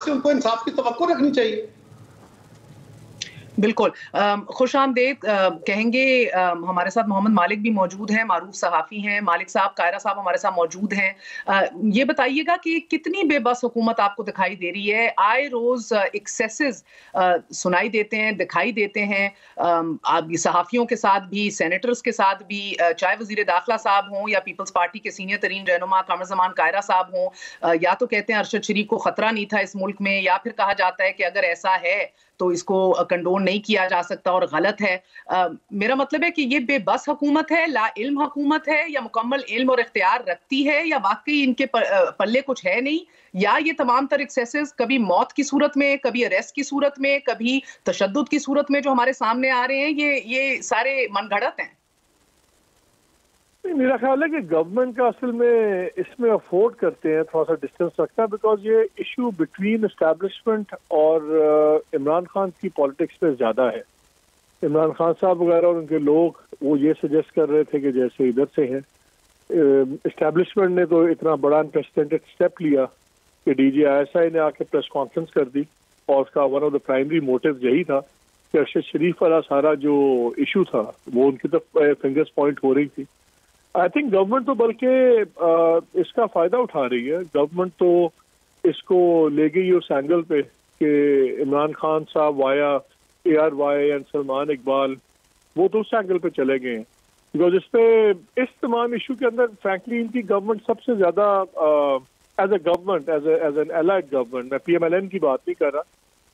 से उनको इंसाफ की तवक्को रखनी चाहिए। बिल्कुल। खुशामदीद कहेंगे। हमारे साथ मोहम्मद मालिक भी मौजूद हैं, मारूफ सहाफ़ी हैं। मालिक साहब, कायरा साहब हमारे साथ मौजूद हैं। ये बताइएगा कि कितनी बेबस हुकूमत आपको दिखाई दे रही है? आए रोज़ एक्सेसेस सुनाई देते हैं, दिखाई देते हैं। आप सहाफ़ियों के साथ भी, सेनेटर्स के साथ भी, चाहे वज़ीर दाखिला साहब हों या पीपल्स पार्टी के सीनियर तरीन रहनुमा कमर ज़मान कायरा साहब हों, या तो कहते हैं अरशद शरीफ को खतरा नहीं था इस मुल्क में, या फिर कहा जाता है कि अगर ऐसा है तो इसको कंडोन नहीं किया जा सकता और गलत है। मेरा मतलब है कि ये बेबस हुकूमत है, ला इल्म हुकूमत है, या मुकम्मल इल्म और इख्तियार रखती है, या वाकई इनके पल्ले कुछ है नहीं, या ये तमाम तर एक्सेसेस कभी मौत की सूरत में, कभी अरेस्ट की सूरत में, कभी तशद्दुद की सूरत में जो हमारे सामने आ रहे हैं, ये सारे मनगढ़ंत हैं। मेरा ख्याल है कि गवर्नमेंट का असल में इसमें अफोर्ड करते हैं थोड़ा सा डिस्टेंस रखना, बिकॉज ये इशू बिटवीन एस्टैब्लिशमेंट और इमरान खान की पॉलिटिक्स में ज़्यादा है। इमरान खान साहब वगैरह और उनके लोग वो ये सजेस्ट कर रहे थे कि जैसे इधर से हैं, एस्टैब्लिशमेंट ने तो इतना बड़ा अनप्रेसिडेंटेड स्टेप लिया कि DGI ने आके प्रेस कॉन्फ्रेंस कर दी, और उसका one of the primary motive यही था कि अरशद शरीफ वाला सारा जो इशू था वो उनकी तरफ फिंगर्स पॉइंट हो रही थी। आई थिंक गवर्नमेंट तो बल्कि इसका फायदा उठा रही है। गवर्नमेंट तो इसको ले गई उस एंगल पे कि इमरान खान साहब via ARY and Salman Iqbal, वो तो उस एंगल पे चले गए हैं, बिकॉज इस तमाम इशू के अंदर फ्रैंकली इनकी गवर्नमेंट सबसे ज्यादा as a government, as an allied government, मैं PMLN की बात नहीं कर रहा,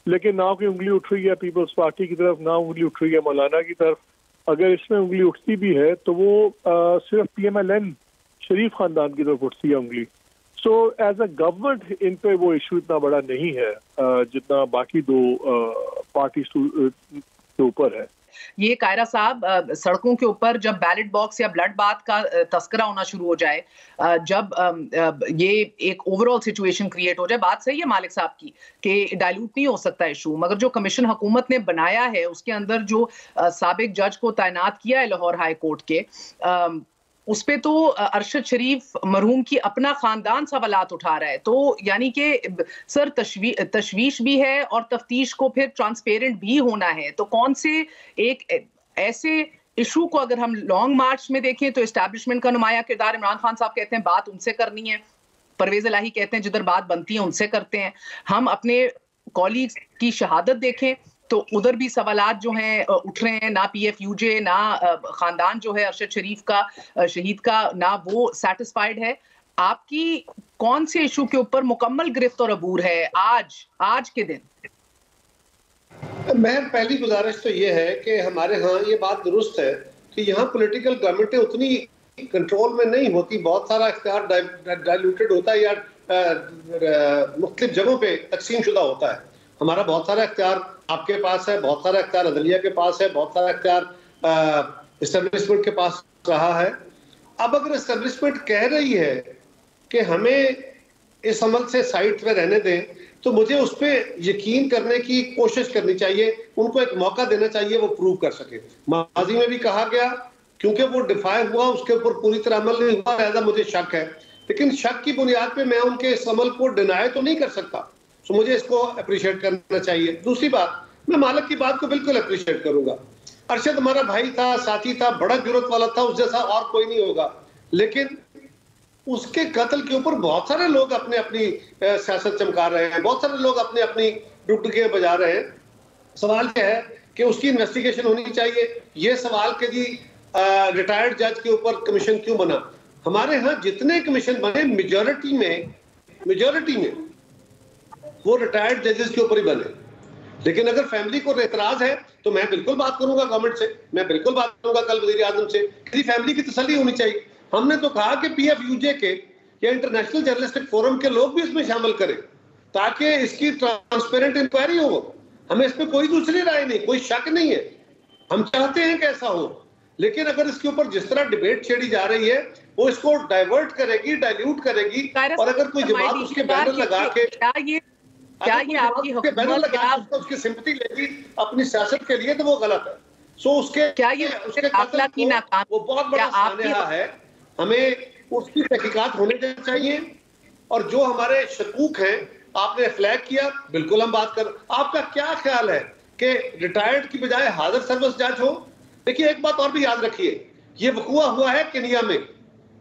लेकिन ना कोई उंगली उठ रही है पीपल्स पार्टी की तरफ, ना उंगली उठ रही है मौलाना की तरफ। अगर इसमें उंगली उठती भी है तो वो सिर्फ PMLN शरीफ खानदान की तरफ उठती है उंगली। So as a government in पे वो इशू इतना बड़ा नहीं है जितना बाकी दो पार्टीज के ऊपर है। ये कायरा साहब, सड़कों के ऊपर जब बैलेट बॉक्स या ब्लड बाथ का तस्करा होना शुरू हो जाए, जब ये एक ओवरऑल सिचुएशन क्रिएट हो जाए, बात सही है मालिक साहब की कि डाइल्यूट नहीं हो सकता इशू, मगर जो कमीशन हुकूमत ने बनाया है उसके अंदर जो साबिक जज को तैनात किया है लाहौर हाई कोर्ट के, उस पे तो अरशद शरीफ मरहूम की अपना खानदान सवालात उठा रहा है। तो यानी कि सर तशवीश भी है और तफ्तीश को फिर ट्रांसपेरेंट भी होना है। तो कौन से एक ऐसे इशू को अगर हम लॉन्ग मार्च में देखें तो एस्टैब्लिशमेंट का नुमाया किरदार, इमरान खान साहब कहते हैं बात उनसे करनी है, परवेज इलाही कहते हैं जिधर बात बनती है उनसे करते हैं। हम अपने कॉलीग्स की शहादत देखें तो उधर भी सवालात जो हैं उठ रहे हैं, ना PFUJ, ना खानदान जो है अरशद शरीफ का, शहीद का, ना वो सेटिस्फाइड है। आपकी कौन से इशू के ऊपर मुकम्मल गिरफ्त और अबूर है आज के दिन? मैं पहली गुजारिश तो ये है कि हमारे यहाँ ये बात दुरुस्त है कि यहाँ पॉलिटिकल गवर्नमेंटें उतनी कंट्रोल में नहीं होती, बहुत सारा इख्तियार डाइल्यूटेड होता है या मुख्तलिफ जगहों पे तकसीम शुदा होता है। हमारा बहुत सारा इख्तियार आपके पास है, बहुत सारा इख्तियार अदलिया के पास है, बहुत सारा इख्तियार एस्टेब्लिशमेंट के पास रहा है। अब अगर एस्टेब्लिशमेंट कह रही है कि हमें इस अमल से साइड पे रहने दें, तो मुझे उस पर यकीन करने की कोशिश करनी चाहिए, उनको एक मौका देना चाहिए वो प्रूव कर सके। माजी में भी कहा गया क्योंकि वो डिफाई हुआ, उसके ऊपर पूरी तरह अमल नहीं हुआ, लिहाजा मुझे शक है, लेकिन शक की बुनियाद पे मैं उनके इस अमल को डिनाई तो नहीं कर सकता। तो मुझे इसको अप्रिशिएट करना चाहिए। दूसरी बात, मैं मालिक की बात को बिल्कुल अप्रिशिएट करूंगा। अरशद हमारा भाई था, साथी था, बड़ा जुर्रत वाला था, उस जैसा और कोई नहीं होगा, लेकिन उसके कत्ल के ऊपर बहुत सारे लोग अपने अपनी सियासत चमका रहे हैं, बहुत सारे लोग अपने अपनी डुगडुगियां बजा रहे हैं। सवाल यह है कि उसकी इन्वेस्टिगेशन होनी चाहिए। ये सवाल कि जी रिटायर्ड जज के ऊपर कमीशन क्यों बना? हमारे यहाँ जितने कमीशन बने मेजॉरिटी में वो रिटायर्ड जजेस के ऊपर ही बने। लेकिन अगर फैमिली को एतराज है तो मैं बिल्कुल बात करूंगा गवर्नमेंट से, मैं बिल्कुल बात करूंगा कल वजीर आजम से कि फैमिली की तसल्ली होनी चाहिए। हमने तो कहा कि PFUJ के या इंटरनेशनल जर्नलिस्टिक फोरम के लोग भी इसमें शामिल करें ताकि इसकी ट्रांसपेरेंट इंक्वायरी हो। हमें इसमें कोई दूसरी राय नहीं, कोई शक नहीं है, हम चाहते हैं कि ऐसा हो। लेकिन अगर इसके ऊपर जिस तरह डिबेट छेड़ी जा रही है वो इसको डाइवर्ट करेगी, डाइल्यूट करेगी, और अगर कोई जमात उसके बैनर लगा के क्या ये आपकी हुकूमत उसकी सिंपैथी लेगी अपनी सियासत के लिए तो वो गलत है। सो उसके क्या ये उसके कत्ल को वो बहुत बड़ा सानहा है, हमें उसकी तहकीकात होनी चाहिए। और जो हमारे शकूक हैं आपने फ्लैग किया, बिल्कुल हम बात कर। आपका क्या ख्याल है कि रिटायर्ड की बजाय हाजिर सर्विस जज हो? देखिए एक बात और भी याद रखिए, ये वकूआ हुआ है केनिया में,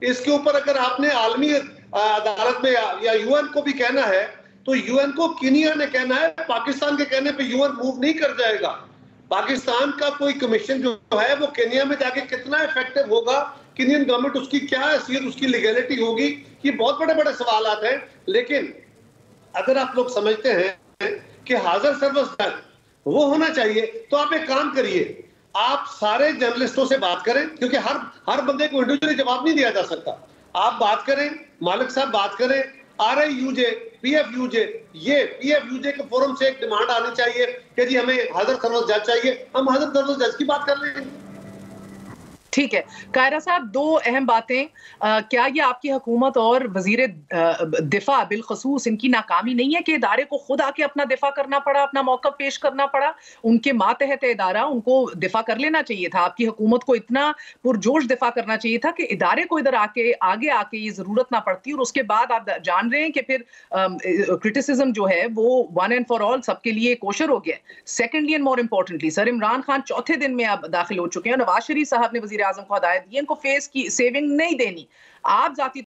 इसके ऊपर अगर आपने आलमी अदालत में या यूएन को भी कहना है तो यूएन को केनिया ने कहना है, पाकिस्तान के कहने पे यूएन मूव नहीं कर जाएगा। पाकिस्तान का कोई कमीशन जो है वो केनिया में जाके कितना इफेक्टिव होगा, केनियन गवर्नमेंट उसकी क्या हैसियत, उसकी लीगैलिटी होगी, ये बहुत बड़े बड़े सवाल हैं। लेकिन अगर आप लोग समझते हैं कि हाजिर सर्विस जज वो होना चाहिए तो आप एक काम करिए, आप सारे जर्नलिस्टों से बात करें, क्योंकि हर बंदे को इंडिविजुअली जवाब नहीं दिया जा सकता। आप बात करें, मालिक साहब बात करें, RIUJ, PFUJ, ये PFUJ के फोरम से एक डिमांड आनी चाहिए कि जी हमें हाजिर सर्विस जज चाहिए, हम हाजिर सर्विस जज की बात कर रहे हैं। ठीक है कायरा साहब, दो अहम बातें, क्या ये आपकी हुकूमत और वजीर दिफा बिलखसूस इनकी नाकामी नहीं है कि इदारे को खुद आके अपना दिफा करना पड़ा, अपना मौक़िफ़ पेश करना पड़ा? उनके मातहत इदारा, उनको दिफा कर लेना चाहिए था। आपकी हुकूमत को इतना पुरजोश दिफा करना चाहिए था कि इदारे को इधर आके आगे आके ये जरूरत ना पड़ती, और उसके बाद आप जान रहे हैं कि फिर क्रिटिसिज्म जो है वो वन एंड फॉर ऑल सबके लिए कोशर हो गया। Secondly and more importantly, sir Imran Khan चौथे दिन में अब दाखिल हो चुके हैं। नवाज शरीफ साहब ने वजीर आजम को हदायत दी है इनको फेस की सेविंग नहीं देनी। आप जाती